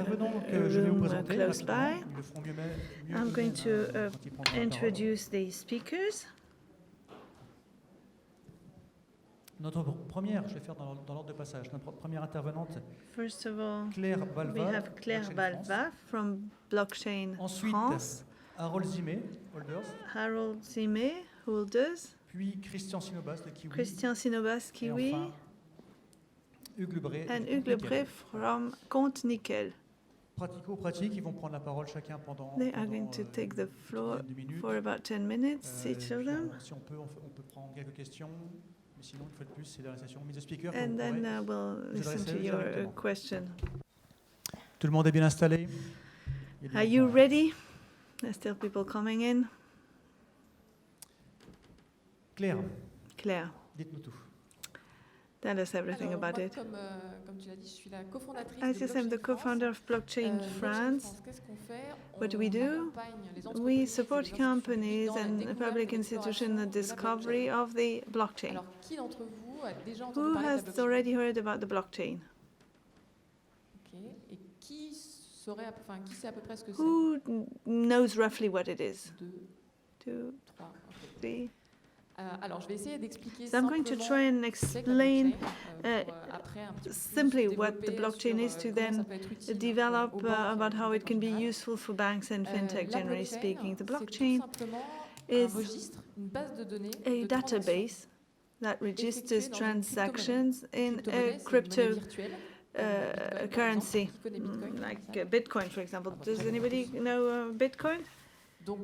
room close by. I'm going to introduce the speakers. Notre première, je vais faire dans l'ordre de passage, notre première intervenante, First of all, Balva, we have Claire Balva from Blockchain Ensuite, France. Zimé, Hoolders. Zimé, Hoolders. Puis Sinobas de KiWi. Sinobas, KiWi. Enfin, Hugues and Hugues Bret from Compte-Nickel. Pratico-pratique, ils vont prendre la parole chacun pendant. They are going to take the floor for about 10 minutes, each of them. Si on peut prendre quelques questions. Mais sinon, une fois de plus, c'est la session mise de speaker. And then we'll listen to your question. Tout le monde est bien installé? Are you ready? There's still people coming in. Claire, dites-nous tout. Tell us everything about it. Comme tu l'as dit, je suis la cofondatrice As you said, I'm the co-founder of Blockchain France. What do? We support companies and public institutions in the discovery of the blockchain. Who has already heard about the blockchain? Who knows roughly what it is? 2, 3. So I'm going to try and explain simply what the blockchain is, to then develop about how it can be useful for banks and fintech, generally speaking. The blockchain is a database that registers transactions in a crypto currency, like Bitcoin, for example. Does anybody know Bitcoin? So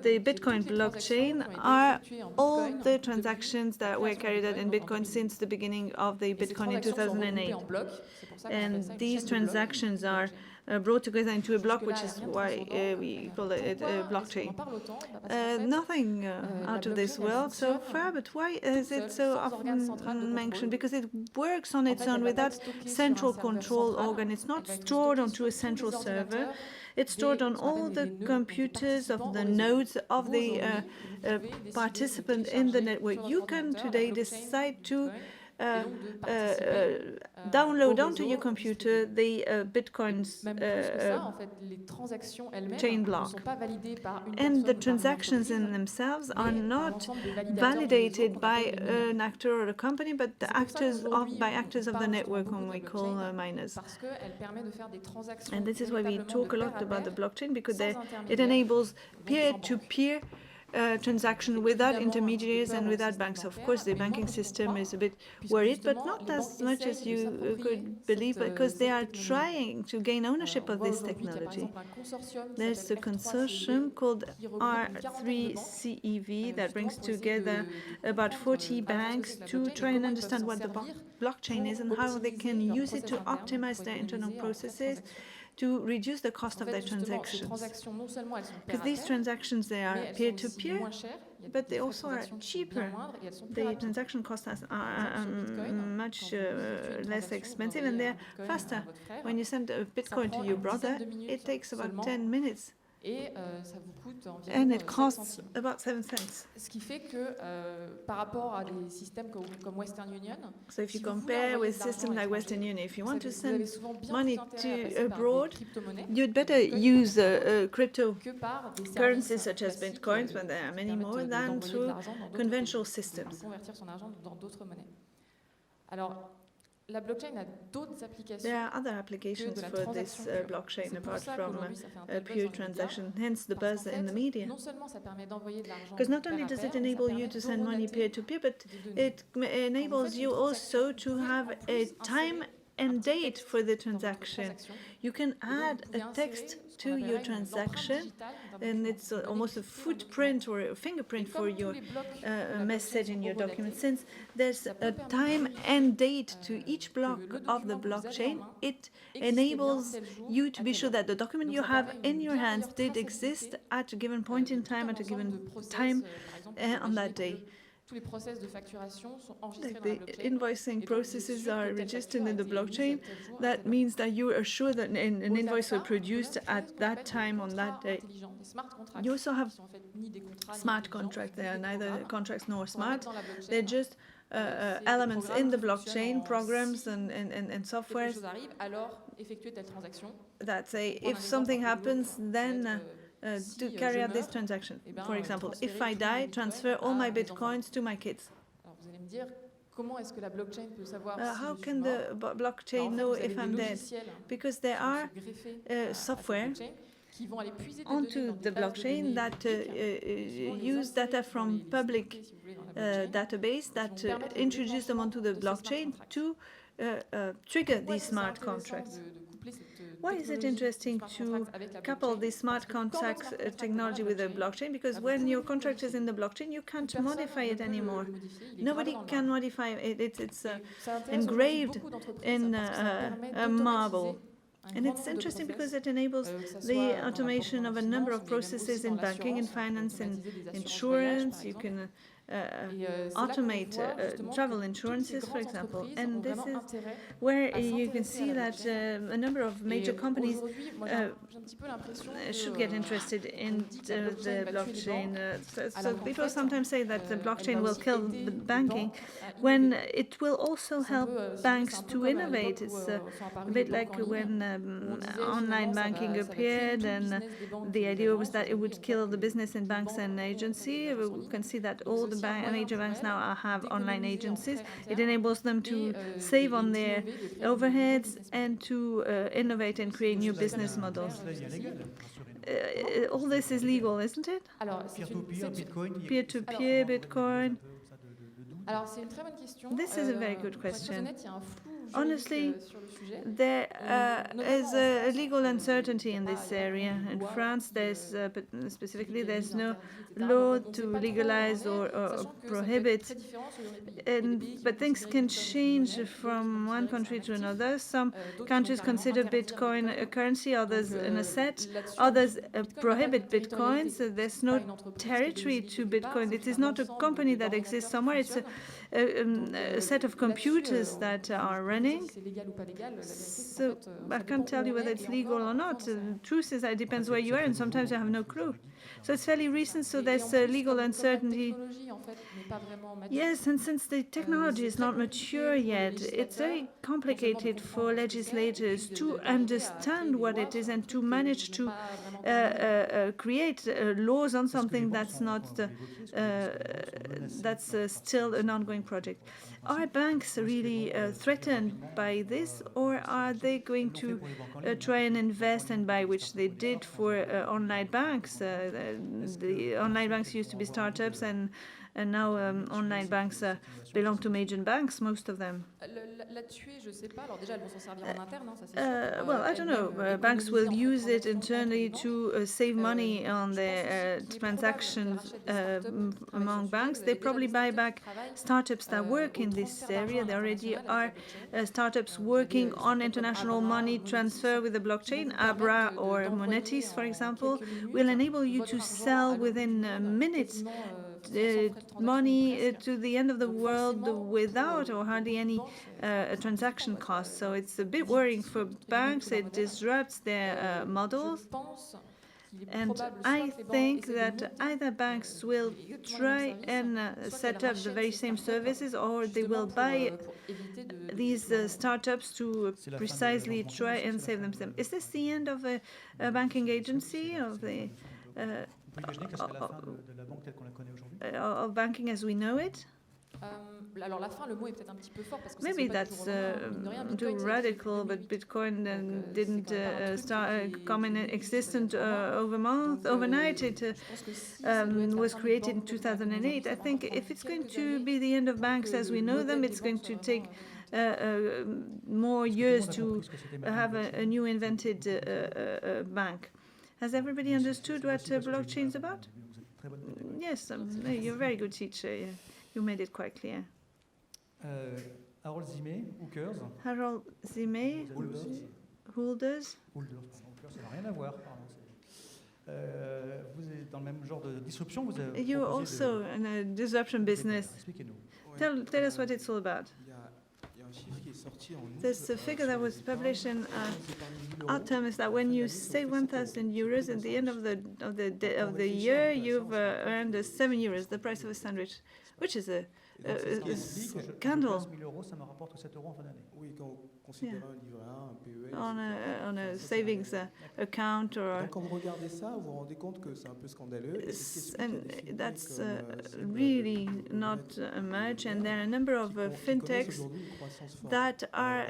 the Bitcoin blockchain are all the transactions that were carried out in Bitcoin since the beginning of the Bitcoin in 2008. And these transactions are brought together into a block, which is why we call it a blockchain. Nothing out of this world so far, but why is it so often mentioned? Because it works on its own without central control organ. It's not stored onto a central server. It's stored on all the computers of the nodes of the participant in the network. You can today decide to download onto your computer the Bitcoin's chain block. And the transactions in themselves are not validated by an actor or a company, but the by actors of the network, whom we call miners. And this is why we talk a lot about the blockchain, because it enables peer-to-peer transaction without intermediaries and without banks. Of course, the banking system is a bit worried, but not as much as you could believe, because they are trying to gain ownership of this technology. There's a consortium called R3CEV that brings together about 40 banks to try and understand what the blockchain is and how they can use it to optimize their internal processes, to reduce the cost of their transactions. Because these transactions, they are peer-to-peer, but they also are cheaper. The transaction costs are much less expensive, and they're faster. When you send a Bitcoin to your brother, it takes about 10 minutes. And it costs about 7 cents. So if you compare with systems like Western Union, if you want to send money to abroad, you'd better use cryptocurrencies such as Bitcoins, but there are many more, than through conventional systems. There are other applications for this blockchain apart from pure transaction, hence the buzz in the media. Because not only does it enable you to send money peer-to-peer, but it enables you also to have a time and date for the transaction. You can add a text to your transaction, and it's almost a footprint or a fingerprint for your message in your document. Since there's a time and date to each block of the blockchain, it enables you to be sure that the document you have in your hands did exist at a given point in time, at a given time on that day. The invoicing processes are registered in the blockchain. That means that you are sure that an invoice was produced at that time on that day. You also have smart contracts. They are neither contracts nor smart. They're just elements in the blockchain, programs and softwares that say if something happens, then to carry out this transaction. For example, if I die, transfer all my bitcoins to my kids. How can the blockchain know if I'm dead? Because there are software onto the blockchain that use data from public database that introduce them onto the blockchain to trigger these smart contracts. Why is it interesting to couple the smart contract technology with the blockchain? Because when your contract is in the blockchain, you can't modify it anymore. Nobody can modify it. It's engraved in a marble. And it's interesting because it enables the automation of a number of processes in banking, in finance, in insurance. You can automate travel insurances, for example. And this is where you can see that a number of major companies should get interested in the blockchain. So people sometimes say that the blockchain will kill the banking when it will also help banks to innovate. It's a bit like when online banking appeared, and the idea was that it would kill the business in banks and agency. We can see that all the major banks now have online agencies. It enables them to save on their overheads and to innovate and create new business models. All this is legal, isn't it? Peer-to-peer, Bitcoin. This is a very good question. Honestly, there is a legal uncertainty in this area. In France, there's specifically there's no law to legalize or prohibit. But things can change from one country to another. Some countries consider Bitcoin a currency, others an asset, others prohibit Bitcoins. There's no territory to Bitcoin. It is not a company that exists somewhere. It's a set of computers that are running. So I can't tell you whether it's legal or not. The truth is that it depends where you are, and sometimes I have no clue. So it's fairly recent, so there's legal uncertainty. Yes, and since the technology is not mature yet, it's very complicated for legislators to understand what it is and to manage to create laws on something that's not that's still an ongoing project. Are banks really threatened by this, or are they going to try and invest, and by which they did for online banks? The online banks used to be startups, and now online banks belong to major banks, most of them. Well, I don't know. Banks will use it internally to save money on their transactions among banks. They probably buy back startups that work in this area. There already are startups working on international money transfer with the blockchain. Abra or Monetis, for example, will enable you to sell within minutes money to the end of the world without or hardly any transaction costs. So it's a bit worrying for banks. It disrupts their models. And I think that either banks will try and set up the very same services, or they will buy these startups to precisely try and save themselves. Is this the end of a banking agency, of the of banking as we know it? Maybe that's too radical, but Bitcoin didn't come in existence overnight. It was created in 2008. I think if it's going to be the end of banks as we know them, it's going to take more years to have a new invented bank. Has everybody understood what blockchain is about? Yes, you're a very good teacher. Yeah. You made it quite clear. Harold Zimé, Hookers. Harold Zimé, Hoolders. Hookers, ça n'a rien à voir. Vous êtes dans le même genre de disruption. You're also in a disruption business. Tell us what it's all about. There's a figure that was published in autumn, is that when you save 1,000 euros at the end of the year, you've earned 7 euros, the price of a sandwich, which is a scandal. 000 €, ça me rapporte 7 € en fin d'année. Oui, quand vous considérez un livret A, un PEL, On a savings account or. Donc, quand vous regardez ça, vous vous rendez compte que c'est un peu scandaleux. And that's really not much. And there are a number of fintechs that are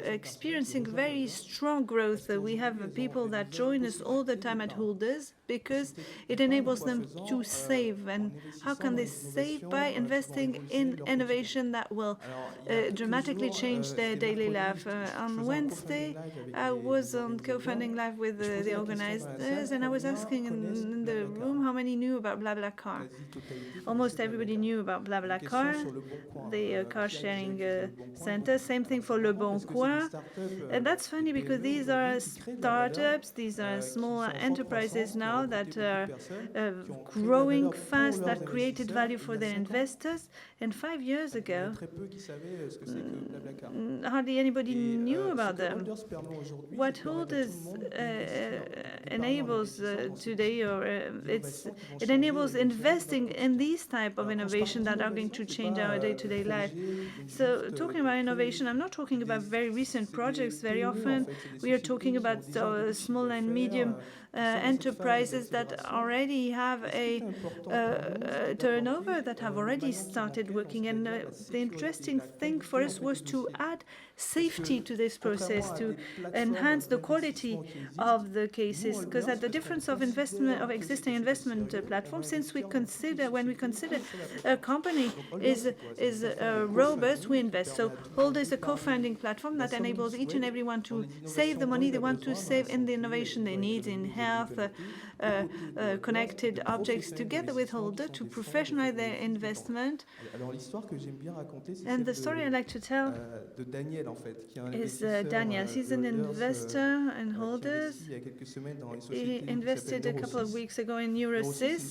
experiencing very strong growth. We have people that join us all the time at Hoolders because it enables them to save. And how can they save? By investing in innovation that will dramatically change their daily life. On Wednesday, I was on co-funding live with the organizers, and I was asking in the room how many knew about BlaBlaCar. Almost everybody knew about BlaBlaCar, the car-sharing center. Same thing for Le Bon Coin. And that's funny because these are startups, these are small enterprises now that are growing fast, that created value for their investors. And 5 years ago, hardly anybody knew about them. What Hoolders enables today, or it enables investing in these type of innovation that are going to change our day-to-day life. So talking about innovation, I'm not talking about very recent projects. Very often we are talking about small and medium enterprises that already have a turnover, that have already started working. And the interesting thing for us was to add safety to this process, to enhance the quality of the cases, because at the difference of investment of existing investment platforms, since when we consider a company is robust, we invest. So Hoolders is a co-funding platform that enables each and everyone to save the money they want to save in the innovation they need in health, connected objects, together with Hoolders to professionalize their investment. And the story I like to tell is Daniel. He's an investor in Hoolders. He invested a couple of weeks ago in Neurosys.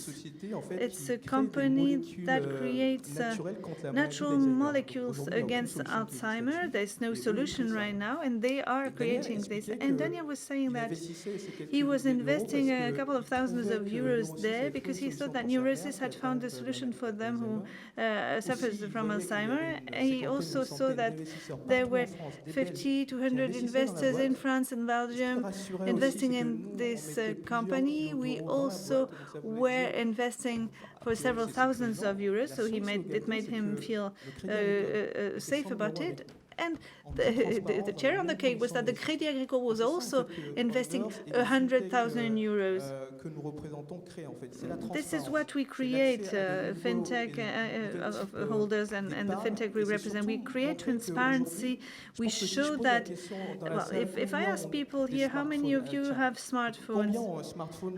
It's a company that creates natural molecules against Alzheimer. There's no solution right now, and they are creating this. And Daniel was saying that he was investing a couple of thousands of euros there because he thought that Neurosys had found a solution for them who suffers from Alzheimer. He also saw that there were 50 to 100 investors in France and Belgium investing in this company. We also were investing for several thousands of euros, so it made him feel safe about it. And the cherry on the cake was that the Crédit Agricole was also investing 100,000 euros. This is what we create, fintech of Hoolders and the fintech we represent. We create transparency. We show that, well, if I ask people here, how many of you have smartphones?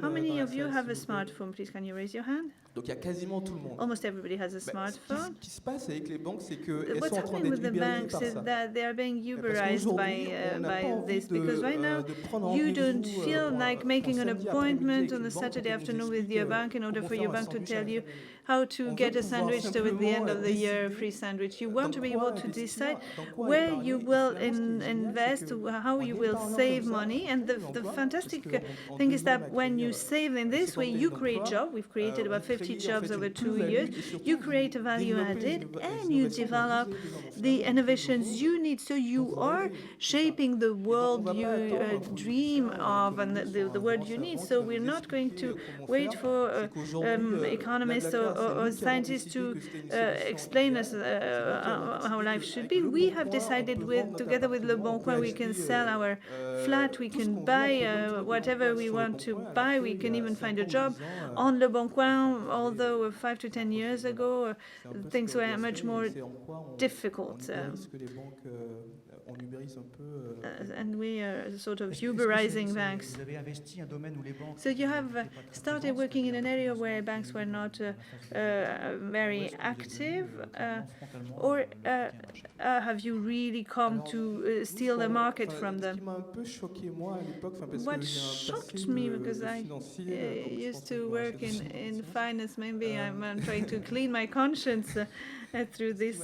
How many of you have a smartphone? Please, can you raise your hand? Donc il y a quasiment tout le monde. Almost everybody has a smartphone. Ce qui se passe avec les banques, c'est qu'elles What's sont en train happening d'être with the banks ubérisées is par ça. that they are being uberized by this, because right now you don't feel like making an appointment on a Saturday afternoon with your bank in order for your bank to tell you how to get a sandwich to at the end of the year, free sandwich. You want to be able to decide where you will invest, how you will save money. And the fantastic thing is that when you save in this way, you create jobs. We've created about 50 jobs over 2 years. You create a value added and you develop the innovations you need. So you are shaping the world you dream of and the world you need. So we're not going to wait for economists or scientists to explain us how life should be. We have decided together with Le Bon Coin, we can sell our flat, we can buy whatever we want to buy, we can even find a job on Le Bon Coin, although 5 to 10 years ago things were much more difficult. And we are sort of uberizing banks. So you have started working in an area where banks were not very active, or have you really come to steal the market from them? What shocked me, because I used to work in finance, maybe I'm trying to clean my conscience through this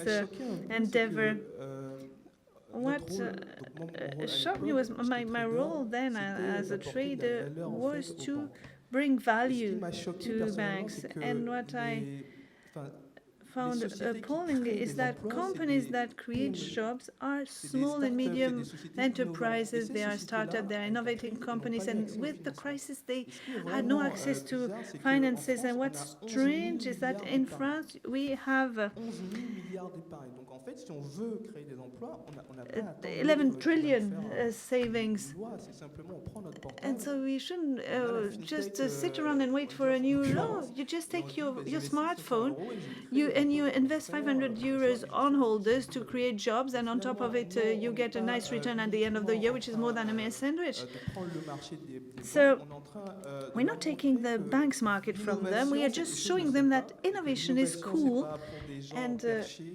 endeavor. What shocked me was my role then as a trader was to bring value to banks. And what I found appallingly is that companies that create jobs are small and medium enterprises. They are startups, they are innovating companies, and with the crisis, they had no access to finances. And what's strange is that in France, we have 11 trillion savings. And so we shouldn't just sit around and wait for a new law. You just take your smartphone, you invest 500 euros on Hoolders to create jobs, and on top of it, you get a nice return at the end of the year, which is more than a mere sandwich. So we're not taking the bank's market from them. We are just showing them that innovation is cool, and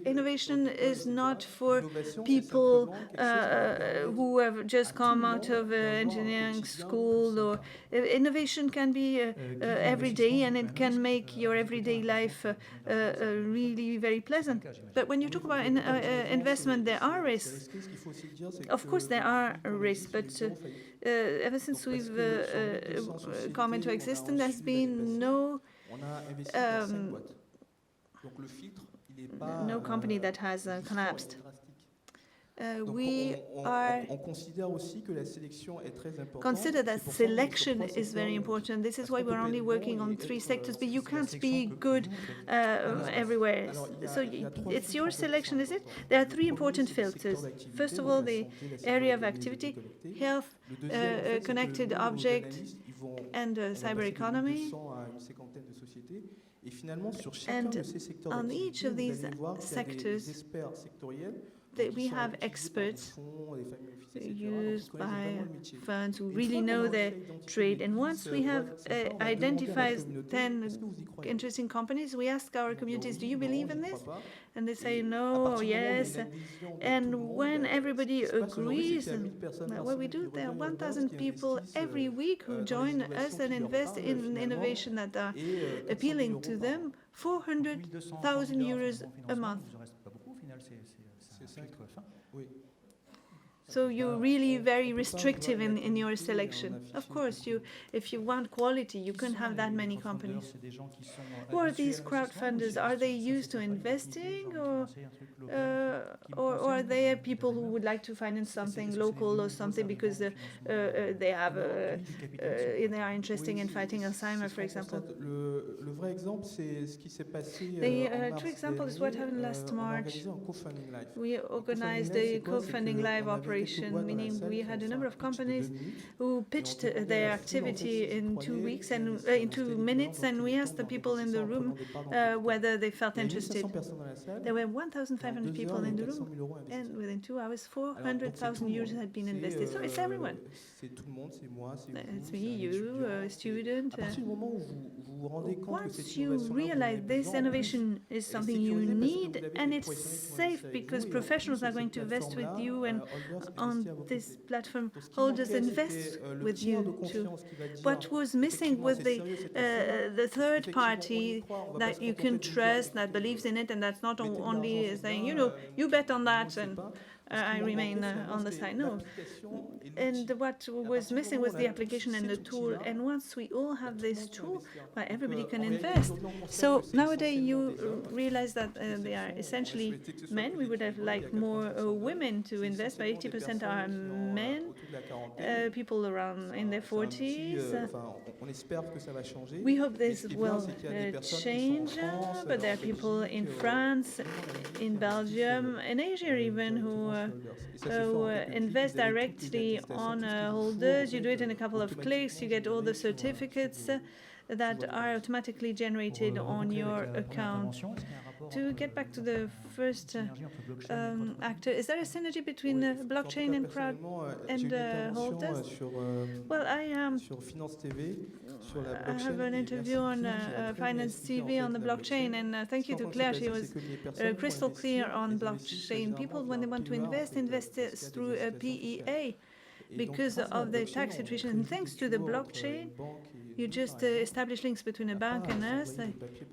innovation is not for people who have just come out of engineering school. Or innovation can be every day, and it can make your everyday life really very pleasant. But when you talk about investment, there are risks. Of course, there are risks, but ever since we've come into existence, there's been no company that has collapsed. We consider that selection is very important. This is why we're only working on 3 sectors, but you can't be good everywhere. So it's your selection, is it? There are 3 important filters. First of all, the area of activity, health, connected object, and cyber economy. And on each of these sectors, we have experts used by funds who really know their trade. And once we have identified 10 interesting companies, we ask our communities, do you believe in this? And they say no or yes. And when everybody agrees, what we do, there are 1,000 people every week who join us and invest in innovation that are appealing to them, 400,000 euros a month. So you're really very restrictive in your selection. Of course, if you want quality, you can't have that many companies. Who are these crowdfunders? Are they used to investing, or are they people who would like to finance something local or something because they are interested in fighting Alzheimer, for example? The true example is what happened last March. We organized a co-funding live operation, meaning we had a number of companies who pitched their activity in 2 weeks and in 2 minutes, and we asked the people in the room whether they felt interested. There were 1,500 people in the room, and within 2 hours, 400,000 euros had been invested. So it's everyone. It's me, you, a student. Once you realize this innovation is something you need, and it's safe because professionals are going to invest with you, and on this platform, Hoolders invest with you too. What was missing was the third party that you can trust, that believes in it, and that's not only saying, you bet on that, and I remain on the side. No. And what was missing was the application and the tool. And once we all have this tool, well, everybody can invest. So nowadays you realize that they are essentially men. We would have liked more women to invest, but 80% are men, people around in their 40s. We hope this will change, but there are people in France, in Belgium, in Asia even, who invest directly on Hoolders. You do it in a couple of clicks, you get all the certificates that are automatically generated on your account. To get back to the first actor, is there a synergy between blockchain and Hoolders? Well, I have an interview on Finance TV on the blockchain, and thank you to Claire. She was crystal clear on blockchain. People, when they want to invest through a PEA. because of the tax situation. And thanks to the blockchain, you just establish links between a bank and us.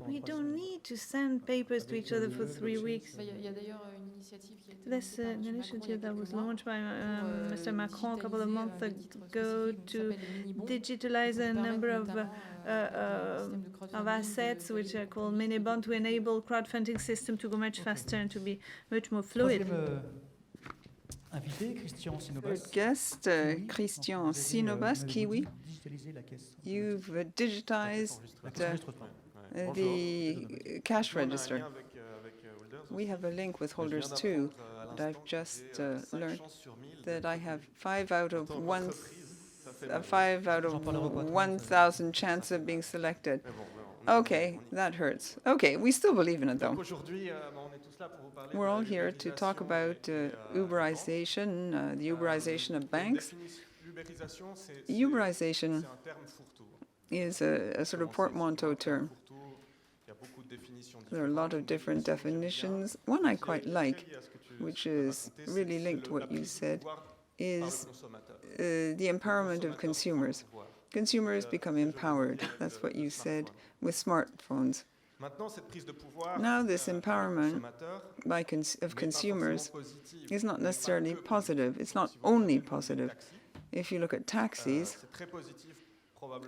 We don't need to send papers to each other for 3 weeks. There's an initiative that was launched by Mr. Macron a couple of months ago to digitalize a number of assets, which are called mini-bond, to enable crowdfunding system to go much faster and to be much more fluid. Third guest, Christian Sinobas, KiWi. You've digitized the cash register. We have a link with Hoolders too, but I've just learned that I have 5 out of 1,000 chance of being selected. Okay, that hurts. Okay, we still believe in it though. We're all here to talk about uberisation, the uberisation of banks. Uberisation is a sort of portmanteau term. There are a lot of different definitions. One I quite like, which is really linked to what you said, is the empowerment of consumers. Consumers become empowered, that's what you said, with smartphones. Now this empowerment of consumers is not necessarily positive. It's not only positive. If you look at taxis,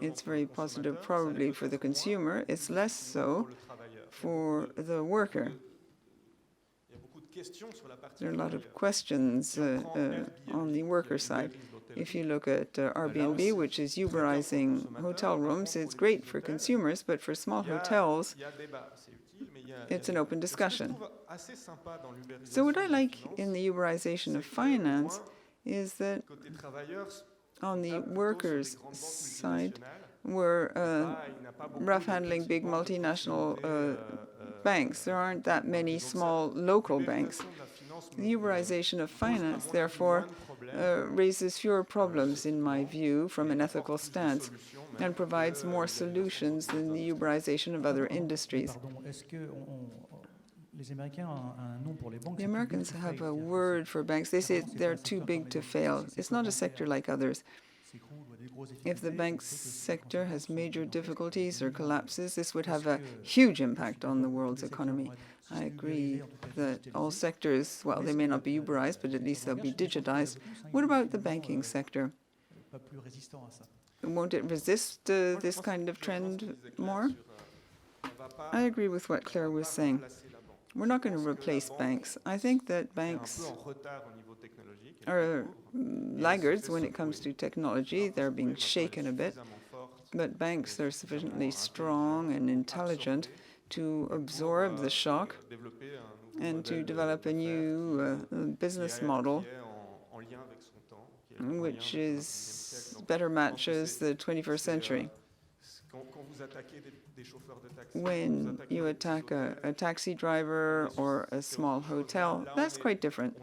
it's very positive probably for the consumer. It's less so for the worker. There are a lot of questions on the worker side. If you look at Airbnb, which is uberizing hotel rooms, it's great for consumers, but for small hotels, it's an open discussion. So what I like in the uberization of finance is that on the workers' side, we're rough-handling big multinational banks. There aren't that many small local banks. The uberization of finance, therefore, raises fewer problems, in my view, from an ethical stance, and provides more solutions than the uberization of other industries. The Americans have a word for banks. They say they're too big to fail. It's not a sector like others. If the bank sector has major difficulties or collapses, this would have a huge impact on the world's economy. I agree that all sectors, well, they may not be uberized, but at least they'll be digitized. What about the banking sector? Won't it resist this kind of trend more? I agree with what Claire was saying. We're not going to replace banks. I think that banks are laggards when it comes to technology. They're being shaken a bit. But banks are sufficiently strong and intelligent to absorb the shock and to develop a new business model which better matches the 21st century. When you attack a taxi driver or a small hotel, that's quite different.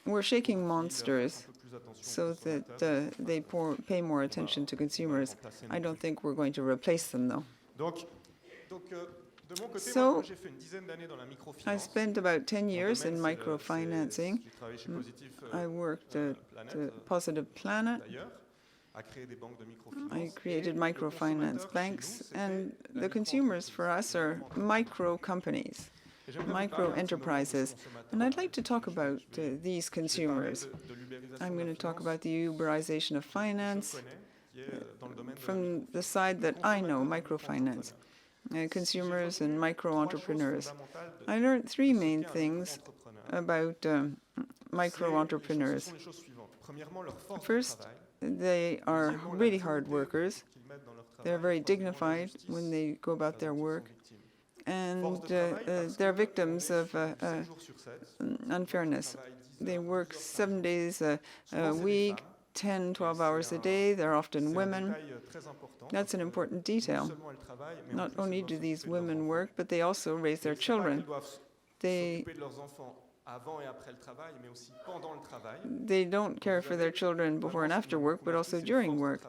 We're shaking monsters so that they pay more attention to consumers. I don't think we're going to replace them, though. So, I spent about 10 years in microfinancing. I worked at Positive Planet. I created microfinance banks, and the consumers for us are micro companies, micro enterprises. And I'd like to talk about these consumers. I'm going to talk about the uberization of finance from the side that I know, microfinance, consumers and micro-entrepreneurs. I learned 3 main things about micro-entrepreneurs. First, they are really hard workers. They're very dignified when they go about their work. And they're victims of unfairness. They work 7 days a week, 10, 12 hours a day. They're often women. That's an important detail. Not only do these women work, but they also raise their children. They don't care for their children before and after work, but also during work.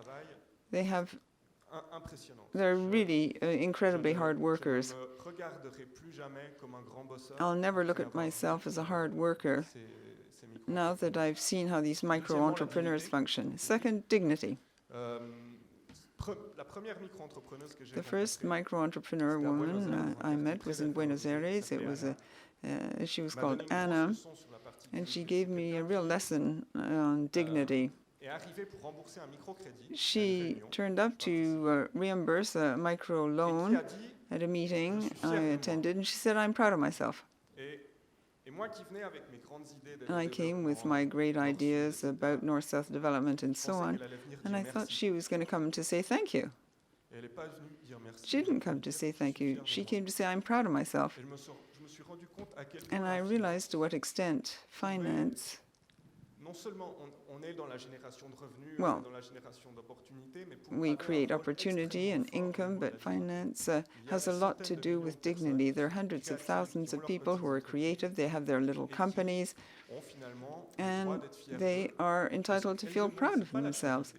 They're really incredibly hard workers. I'll never look at myself as a hard worker. now that I've seen how these micro-entrepreneurs function. Second, dignity. The first micro-entrepreneur woman I met was in Buenos Aires. She was called Anna, and she gave me a real lesson on dignity. She turned up to reimburse a micro loan at a meeting I attended, and she said, "I'm proud of myself." And I came with my great ideas about North-South development and so on, and I thought she was going to come to say thank you. She didn't come to say thank you. She came to say, "I'm proud of myself." And I realized to what extent finance, well, we create opportunity and income, but finance has a lot to do with dignity. There are hundreds of thousands of people who are creative. They have their little companies, and they are entitled to feel proud of themselves.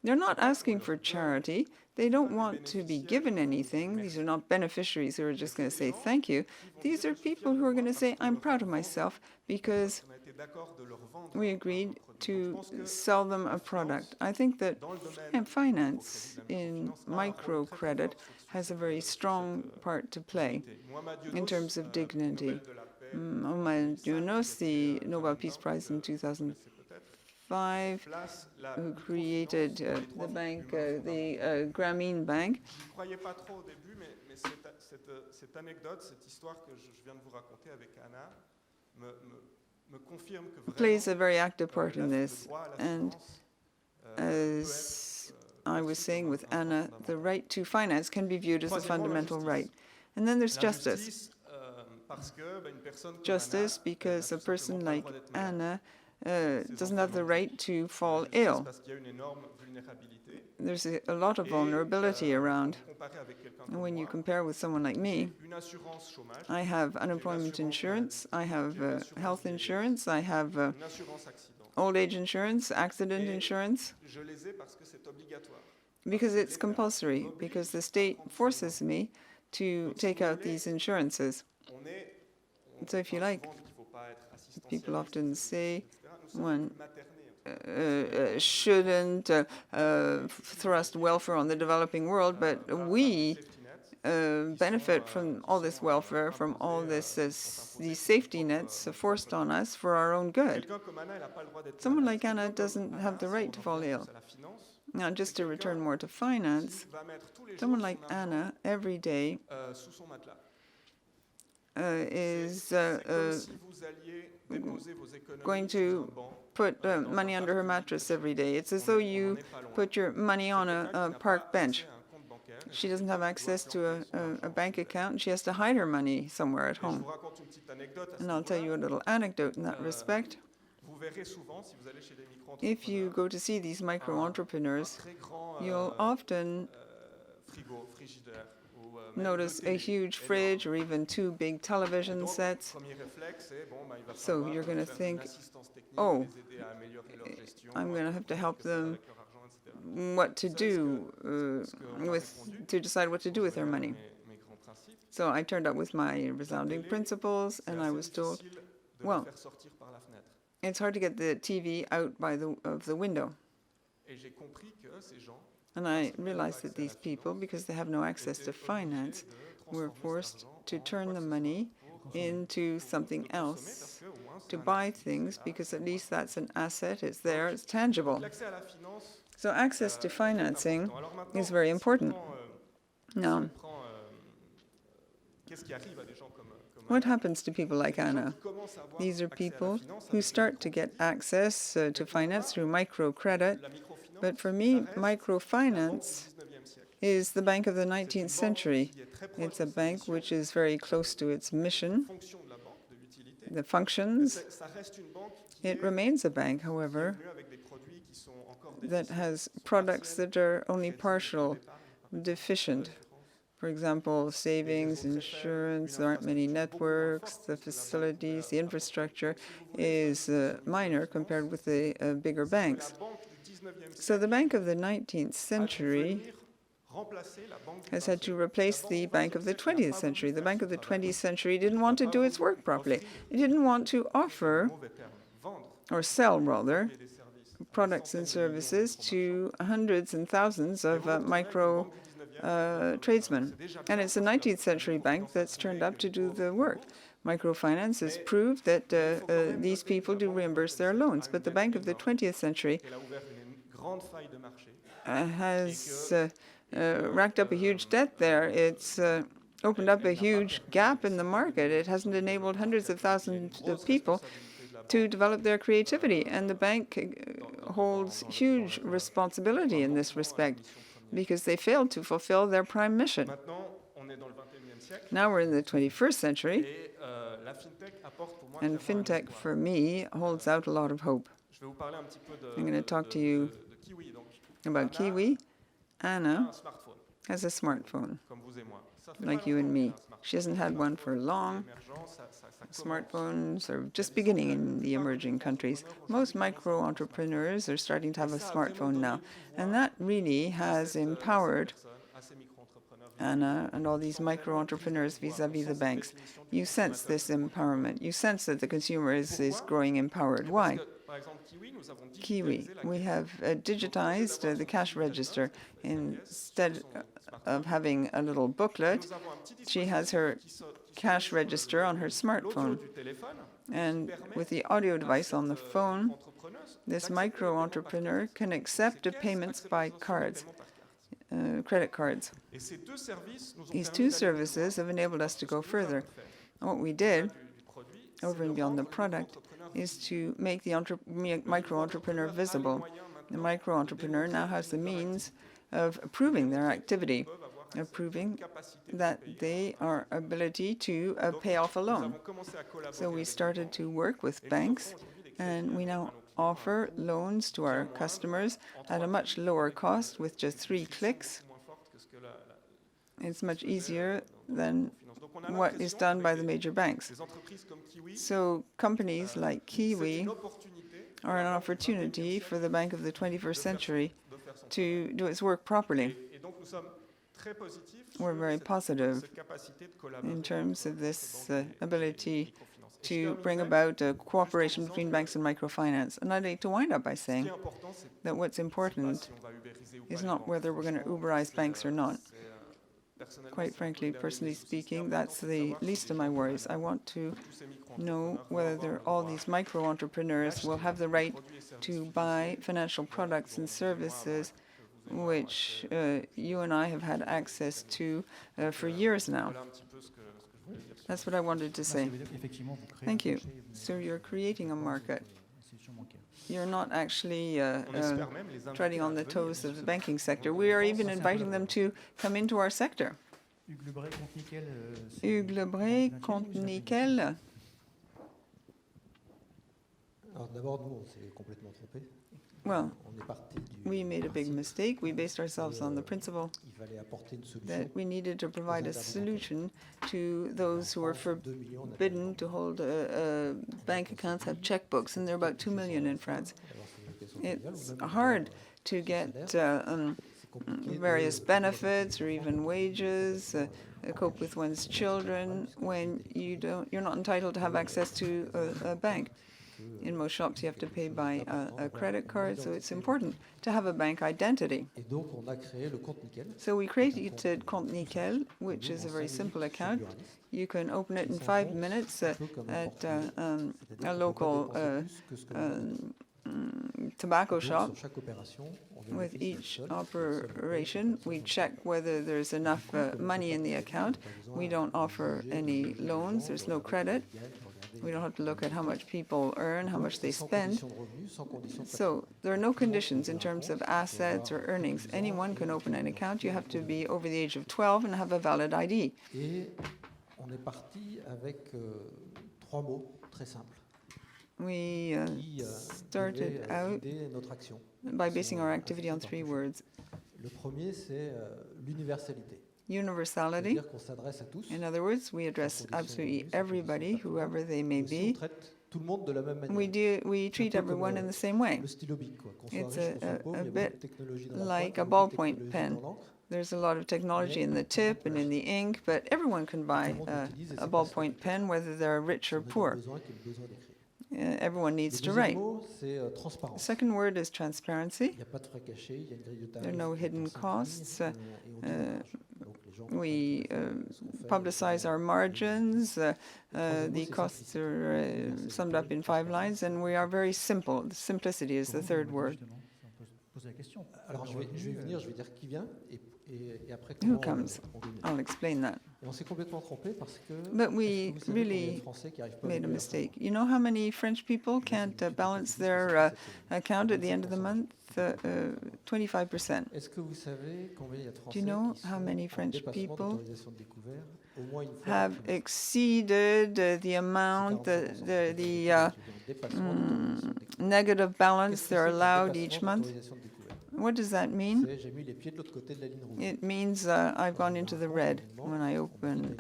They're not asking for charity. They don't want to be given anything. These are not beneficiaries who are just going to say thank you. These are people who are going to say, "I'm proud of myself," because we agreed to sell them a product. I think that finance in microcredit has a very strong part to play in terms of dignity. Omar Yunus, the Nobel Peace Prize in 2005, who created the bank, the Grameen Bank. Plays a very active part in this. And as I was saying with Anna, the right to finance can be viewed as a fundamental right. And then there's justice. Justice because a person like Anna doesn't have the right to fall ill. There's a lot of vulnerability around. And when you compare with someone like me, I have unemployment insurance, I have health insurance, I have old age insurance, accident insurance, because it's compulsory, because the state forces me to take out these insurances. So if you like, people often say one shouldn't thrust welfare on the developing world, but we benefit from all this welfare, from all these safety nets forced on us for our own good. Someone like Anna doesn't have the right to fall ill. Now, just to return more to finance, someone like Anna every day is going to put money under her mattress every day. It's as though you put your money on a park bench. She doesn't have access to a bank account. She has to hide her money somewhere at home. And I'll tell you a little anecdote in that respect. If you go to see these micro-entrepreneurs, you'll often notice a huge fridge or even 2 big television sets. So you're going to think, oh, I'm going to have to help them what to do to decide what to do with their money. So I turned up with my resounding principles, and I was told, well, it's hard to get the TV out of the window. And I realized that these people, because they have no access to finance, were forced to turn the money into something else, to buy things, because at least that's an asset, it's there, it's tangible. So access to financing is very important. Now, what happens to people like Anna? These are people who start to get access to finance through microcredit. But for me, microfinance is the bank of the 19th century. It's a bank which is very close to its mission, the functions. It remains a bank, however, that has products that are only partial, deficient. For example, savings, insurance, there aren't many networks, the facilities, the infrastructure is minor compared with the bigger banks. So the bank of the 19th century has had to replace the bank of the 20th century. The bank of the 20th century didn't want to do its work properly. It didn't want to offer or sell rather, products and services to hundreds and thousands of micro tradesmen. And it's a 19th century bank that's turned up to do the work. Microfinance has proved that these people do reimburse their loans, but the bank of the 20th century has racked up a huge debt there. It's opened up a huge gap in the market. It hasn't enabled hundreds of thousands of people to develop their creativity, and the bank holds huge responsibility in this respect because they failed to fulfill their prime mission. Now we're in the 21st century, and fintech, for me, holds out a lot of hope. I'm going to talk to you about KiWi. Anna has a smartphone, like you and me. She hasn't had one for long. Smartphones are just beginning in the emerging countries. Most micro-entrepreneurs are starting to have a smartphone now, and that really has empowered Anna and all these micro-entrepreneurs vis-à-vis the banks. You sense this empowerment. You sense that the consumer is growing empowered. Why? KiWi, we have digitized the cash register. Instead of having a little booklet, she has her cash register on her smartphone. And with the audio device on the phone, this micro-entrepreneur can accept payments by cards. Credit cards. These two services have enabled us to go further. And what we did, over and beyond the product, is to make the micro-entrepreneur visible. The micro-entrepreneur now has the means of proving their activity, of proving that they are ability to pay off a loan. So we started to work with banks, and we now offer loans to our customers at a much lower cost with just 3 clicks. It's much easier than what is done by the major banks. So companies like KiWi are an opportunity for the bank of the 21st century to do its work properly. We're very positive in terms of this ability to bring about cooperation between banks and microfinance. And I'd like to wind up by saying that what's important is not whether we're going to Uberize banks or not. Quite frankly, personally speaking, that's the least of my worries. I want to know whether all these micro-entrepreneurs will have the right to buy financial products and services which you and I have had access to for years now. That's what I wanted to say. Thank you. So you're creating a market. You're not actually treading on the toes of the banking sector. We are even inviting them to come into our sector. Hugues Le Bret, Compte-Nickel. Well, we made a big mistake. We based ourselves on the principle that we needed to provide a solution to those who were forbidden to hold bank accounts, have checkbooks, and there are about 2 million in France. It's hard to get various benefits or even wages, cope with one's children when you're not entitled to have access to a bank. In most shops, you have to pay by a credit card, so it's important to have a bank identity. So we created Compte-Nickel, which is a very simple account. You can open it in 5 minutes at a local tobacco shop. With each operation, we check whether there's enough money in the account. We don't offer any loans. There's no credit. We don't have to look at how much people earn, how much they spend. So there are no conditions in terms of assets or earnings. Anyone can open an account. You have to be over the age of 12 and have a valid ID. We started out by basing our activity on 3 words. Universality. In other words, we address absolutely everybody, whoever they may be. We treat everyone in the same way. It's a bit like a ballpoint pen. There's a lot of technology in the tip and in the ink, but everyone can buy a ballpoint pen, whether they're rich or poor. everyone needs to write. The second word is transparency. There are no hidden costs. We publicize our margins. The costs are summed up in 5 lines, and we are very simple. Simplicity is the third word. Who comes? I'll explain that. But we really made a mistake. You know how many French people can't balance their account at the end of the month? 25%. Do you know how many French people have exceeded the amount, the negative balance they're allowed each month? What does that mean? It means I've gone into the red. When I open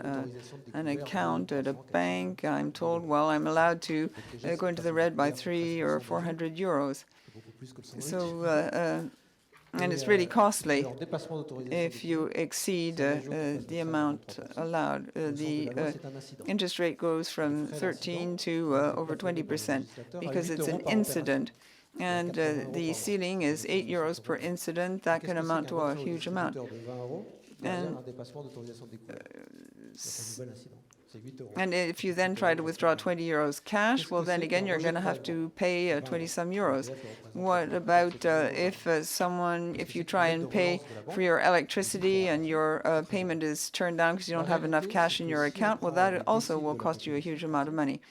an account at a bank, I'm told, well, I'm allowed to go into the red by 300 or 400 euros. So, and it's really costly if you exceed the amount allowed. The interest rate goes from 13 to over 20% because it's an incident. And the ceiling is 8 euros per incident. That can amount to a huge amount. And if you then try to withdraw 20 euros cash, well, then again, you're going to have to pay 20-some euros. What about if you try and pay for your electricity and your payment is turned down because you don't have enough cash in your account? Well, that also will cost you a huge amount of money.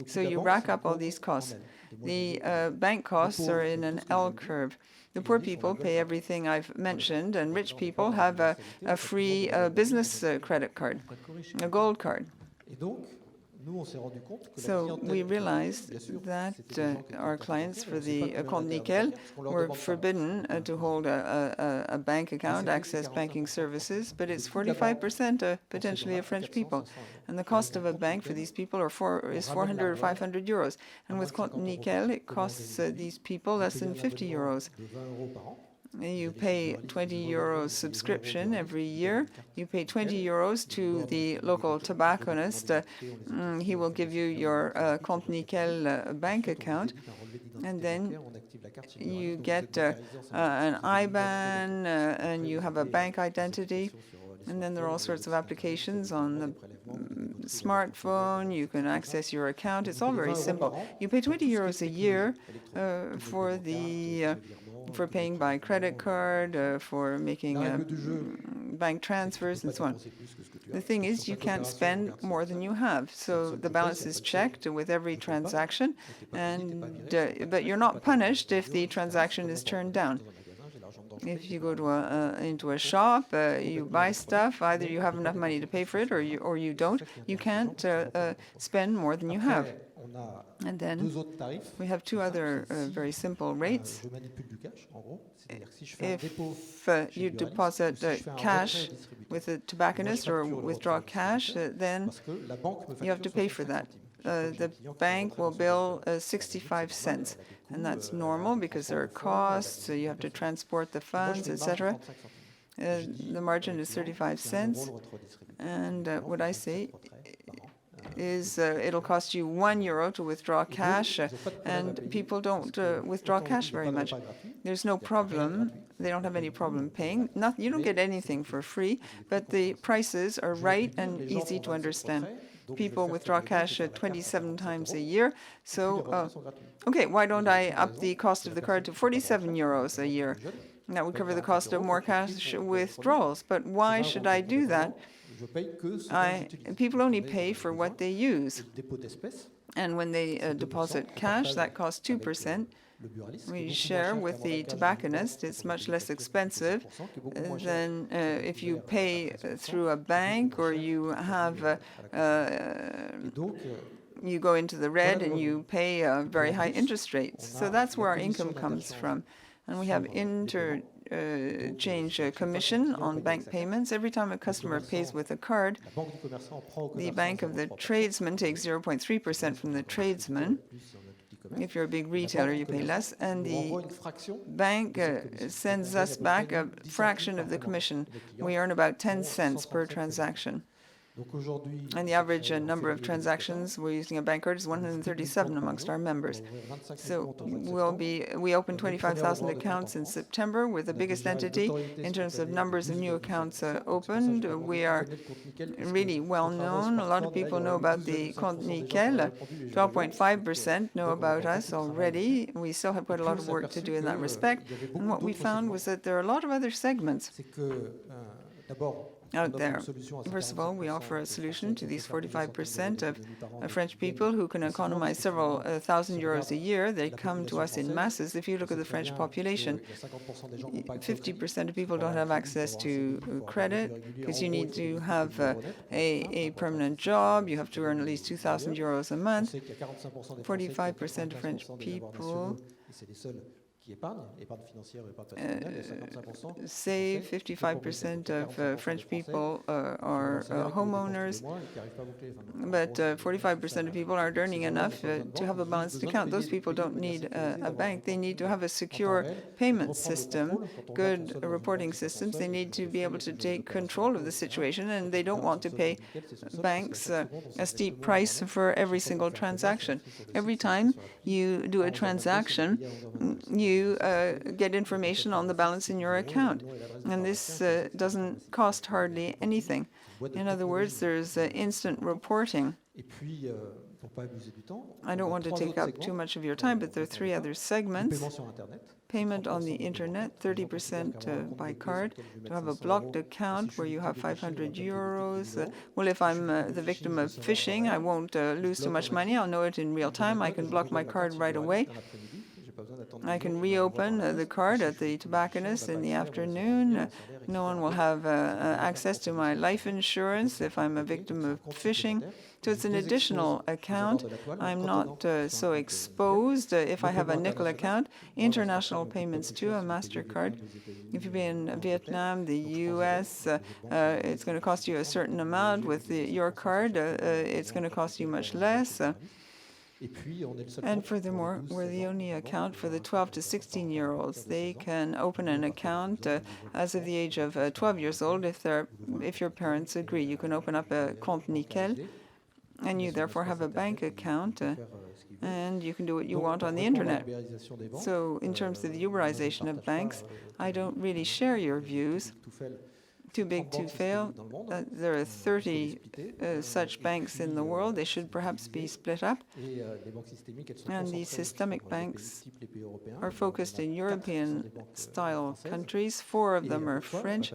So you rack up all these costs. The bank costs are in an L curve. The poor people pay everything I've mentioned, and rich people have a free business credit card, a gold card. So we realized that our clients for the Compte-Nickel were forbidden to hold a bank account, access banking services, but it's 45% potentially of French people. And the cost of a bank for these people is 400 or 500 euros. And with Compte-Nickel, it costs these people less than 50 euros. You pay 20 euros subscription every year. You pay 20 euros to the local tobacconist. He will give you your Compte-Nickel bank account. And then you get an IBAN and you have a bank identity. And then there are all sorts of applications on the smartphone. You can access your account. It's all very simple. You pay 20 euros a year for paying by credit card, for making bank transfers, and so on. The thing is, you can't spend more than you have. So the balance is checked with every transaction, but you're not punished if the transaction is turned down. If you go to into a shop, you buy stuff, either you have enough money to pay for it or you don't. You can't spend more than you have. And then we have 2 other very simple rates. If you deposit cash with a tobacconist or withdraw cash, then you have to pay for that. The bank will bill 65 cents. And that's normal because there are costs, so you have to transport the funds, etc. The margin is 35 cents. And what I say is it'll cost you 1 euro to withdraw cash, and people don't withdraw cash very much. There's no problem. They don't have any problem paying. You don't get anything for free, but the prices are right and easy to understand. People withdraw cash 27 times a year. So, okay, why don't I up the cost of the card to 47 euros a year? That would cover the cost of more cash withdrawals. But why should I do that? People only pay for what they use. And when they deposit cash, that costs 2%. We share with the tobacconist. It's much less expensive than if you pay through a bank or you have you go into the red and you pay very high interest rates. So that's where our income comes from. And we have interchange commission on bank payments. Every time a customer pays with a card, the Bank of the Tradesman takes 0.3% from the tradesman. If you're a big retailer, you pay less. And the bank sends us back a fraction of the commission. We earn about 10 cents per transaction. And the average number of transactions we're using a bank card is 137 amongst our members. So we opened 25,000 accounts in September. We're the biggest entity in terms of numbers of new accounts opened. We are really well known. A lot of people know about the Compte-Nickel. 12.5% know about us already. We still have quite a lot of work to do in that respect. And what we found was that there are a lot of other segments out there. First of all, we offer a solution to these 45% of French people who can economize several thousand euros a year. They come to us in masses. If you look at the French population, 50% of people don't have access to credit because you need to have a permanent job. You have to earn at least 2,000 euros a month. 45% of French people save. 55% of French people are homeowners, but 45% of people aren't earning enough to have a balanced account. Those people don't need a bank. They need to have a secure payment system, good reporting systems. They need to be able to take control of the situation, and they don't want to pay banks a steep price for every single transaction. Every time you do a transaction, you get information on the balance in your account, and this doesn't cost hardly anything. In other words, there's instant reporting. I don't want to take up too much of your time, but there are three other segments. Payment on the internet, 30% by card. To have a blocked account where you have 500 euros. Well, if I'm the victim of phishing, I won't lose too much money. I'll know it in real time. I can block my card right away. I can reopen the card at the tobacconist in the afternoon. No one will have access to my life insurance if I'm a victim of phishing. So it's an additional account. I'm not so exposed if I have a nickel account. International payments too, a MasterCard. If you're in Vietnam, the US, it's going to cost you a certain amount. With your card, it's going to cost you much less. And furthermore, we're the only account for the 12 to 16-year-olds. They can open an account as of the age of 12 years old if your parents agree. You can open up a Compte-Nickel, and you therefore have a bank account, and you can do what you want on the internet. So in terms of the uberization of banks, I don't really share your views. Too big to fail. There are 30 such banks in the world. They should perhaps be split up. And these systemic banks are focused in European-style countries. 4 of them are French.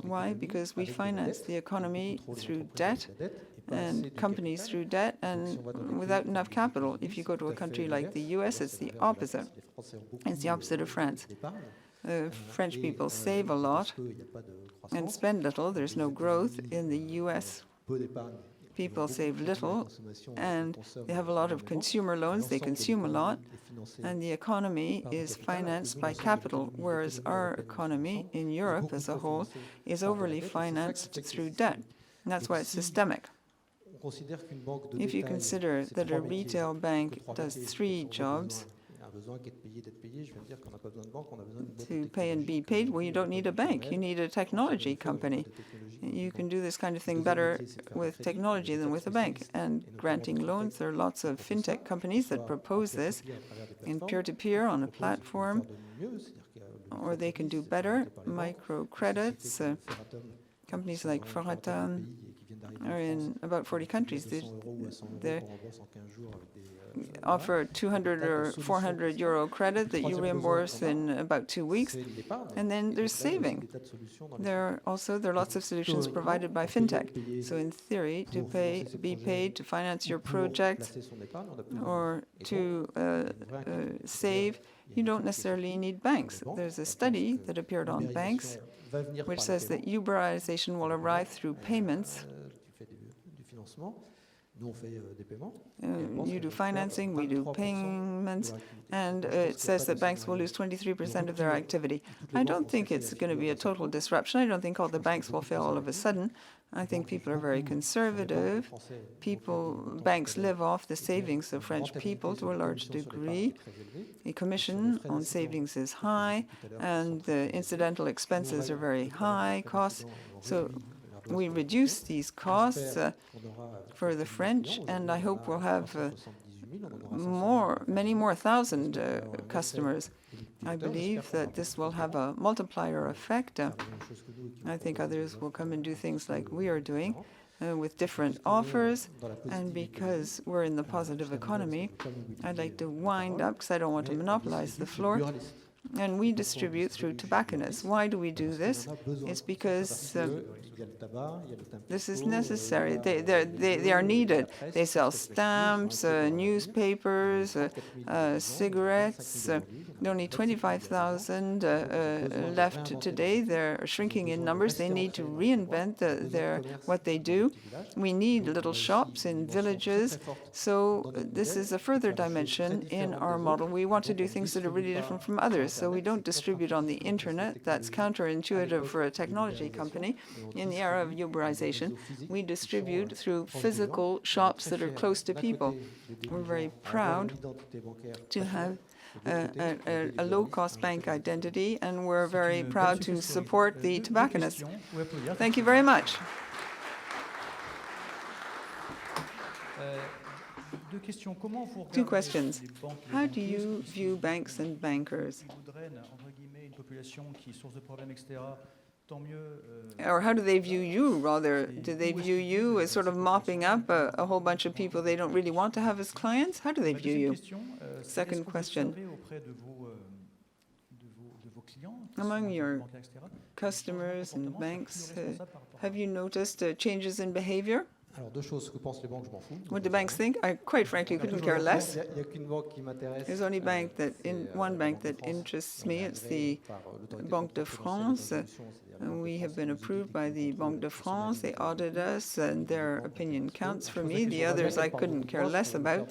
Why? Because we finance the economy through debt and companies through debt and without enough capital. If you go to a country like the US, it's the opposite. It's the opposite of France. French people save a lot and spend little. There's no growth. In the US, people save little, and they have a lot of consumer loans. They consume a lot, and the economy is financed by capital, whereas our economy in Europe as a whole is overly financed through debt. And that's why it's systemic. If you consider that a retail bank does 3 jobs, to pay and be paid, well, you don't need a bank. You need a technology company. You can do this kind of thing better with technology than with a bank. And granting loans, there are lots of fintech companies that propose this in peer-to-peer on a platform, or they can do better. Microcredits, companies like Foratum are in about 40 countries. They offer 200 or 400 euro credit that you reimburse in about 2 weeks, and then there's saving. There are lots of solutions provided by fintech. So in theory, to be paid to finance your project or to save, you don't necessarily need banks. There's a study that appeared on banks which says that uberization will arrive through payments. You do financing, we do payments, and it says that banks will lose 23% of their activity. I don't think it's going to be a total disruption. I don't think all the banks will fail all of a sudden. I think people are very conservative. Banks live off the savings of French people to a large degree. The commission on savings is high, and the incidental expenses are very high costs. So we reduce these costs for the French, and I hope we'll have many more thousand customers. I believe that this will have a multiplier effect. I think others will come and do things like we are doing with different offers. And because we're in the positive economy, I'd like to wind up, because I don't want to monopolize the floor. And we distribute through tobacconists. Why do we do this? It's because this is necessary. They are needed. They sell stamps, newspapers, cigarettes. Only 25,000 left today. They're shrinking in numbers. They need to reinvent what they do. We need little shops in villages. So this is a further dimension in our model. We want to do things that are really different from others. So we don't distribute on the internet. That's counterintuitive for a technology company. In the era of uberisation, we distribute through physical shops that are close to people. We're very proud to have a low-cost bank identity, and we're very proud to support the tobacconists. Thank you very much. Two questions. How do you view banks and bankers? Or how do they view you, rather? Do they view you as sort of mopping up a whole bunch of people they don't really want to have as clients? How do they view you? Second question. Among your customers and banks, have you noticed changes in behavior? What do banks think? I quite frankly couldn't care less. There's only one bank that interests me. It's the Banque de France. We have been approved by the Banque de France. They audit us, and their opinion counts for me. The others I couldn't care less about.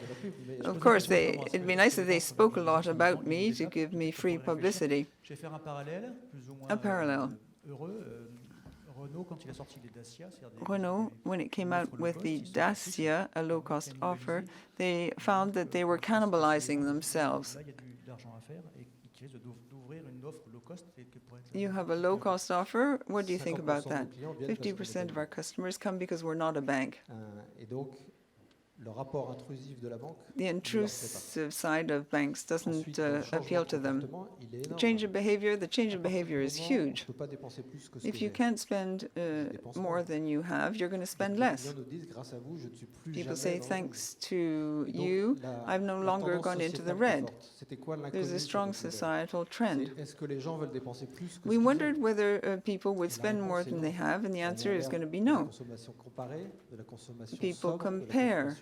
Of course, it'd be nice if they spoke a lot about me to give me free publicity. A parallel. Renault, when it came out with the Dacia, a low-cost offer, they found that they were cannibalizing themselves. You have a low-cost offer. What do you think about that? 50% of our customers come because we're not a bank. The intrusive side of banks doesn't appeal to them. The change of behavior is huge. If you can't spend more than you have, you're going to spend less. People say, thanks to you, I've no longer gone into the red. There's a strong societal trend. We wondered whether people would spend more than they have, and the answer is going to be no. People compare.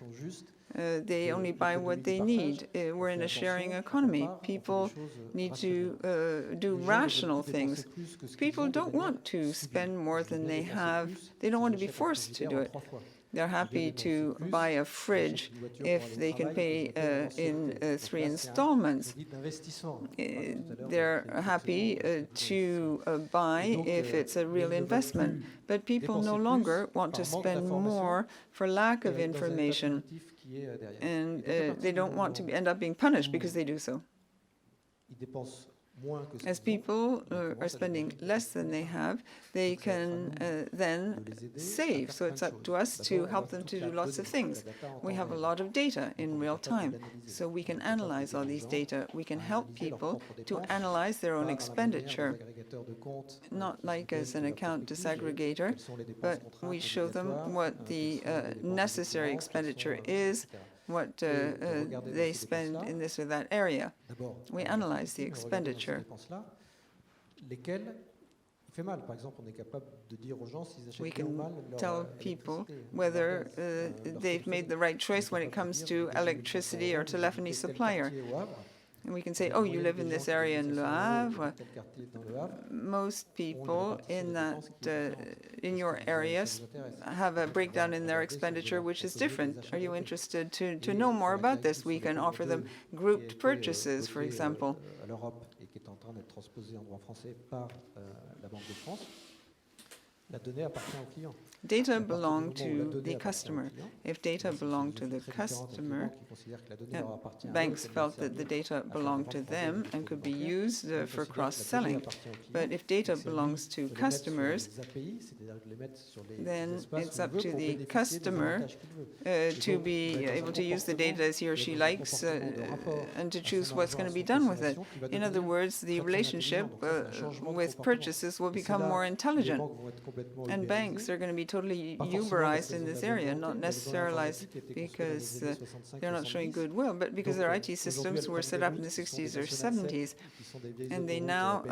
They only buy what they need. We're in a sharing economy. People need to do rational things. People don't want to spend more than they have. They don't want to be forced to do it. They're happy to buy a fridge if they can pay in 3 installments. They're happy to buy if it's a real investment. But people no longer want to spend more for lack of information. And they don't want to end up being punished because they do so. As people are spending less than they have, they can then save. So it's up to us to help them to do lots of things. We have a lot of data in real time, so we can analyze all these data. We can help people to analyze their own expenditure, not like as an account disaggregator, but we show them what the necessary expenditure is, what they spend in this or that area. We analyze the expenditure. We can tell people whether they've made the right choice when it comes to electricity or telephony supplier. And we can say, oh, you live in this area in Le Havre. Most people in your areas have a breakdown in their expenditure, which is different. Are you interested to know more about this? We can offer them grouped purchases, for example. data belong to the customer. If data belong to the customer, banks felt that the data belonged to them and could be used for cross-selling. But if data belongs to customers, then it's up to the customer to be able to use the data as he or she likes and to choose what's going to be done with it. In other words, the relationship with purchases will become more intelligent. And banks are going to be totally Uberized in this area, not necessarily because they're not showing goodwill, but because their IT systems were set up in the 60s or 70s. And they now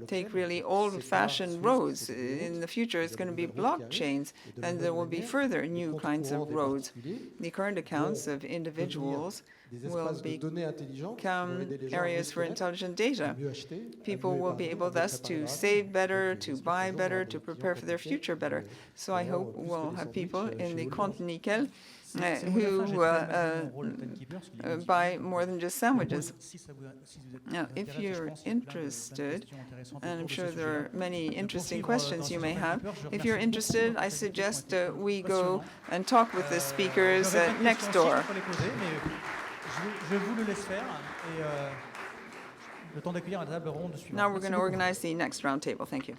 take really old-fashioned roads. In the future, it's going to be blockchains, and there will be further new kinds of roads. The current accounts of individuals will become areas for intelligent data. People will be able thus to save better, to buy better, to prepare for their future better. So I hope we'll have people in the Compte-Nickel who buy more than just sandwiches. Now, if you're interested, and I'm sure there are many interesting questions you may have, if you're interested, I suggest we go and talk with the speakers next door. Now we're going to organize the next round table. Thank you.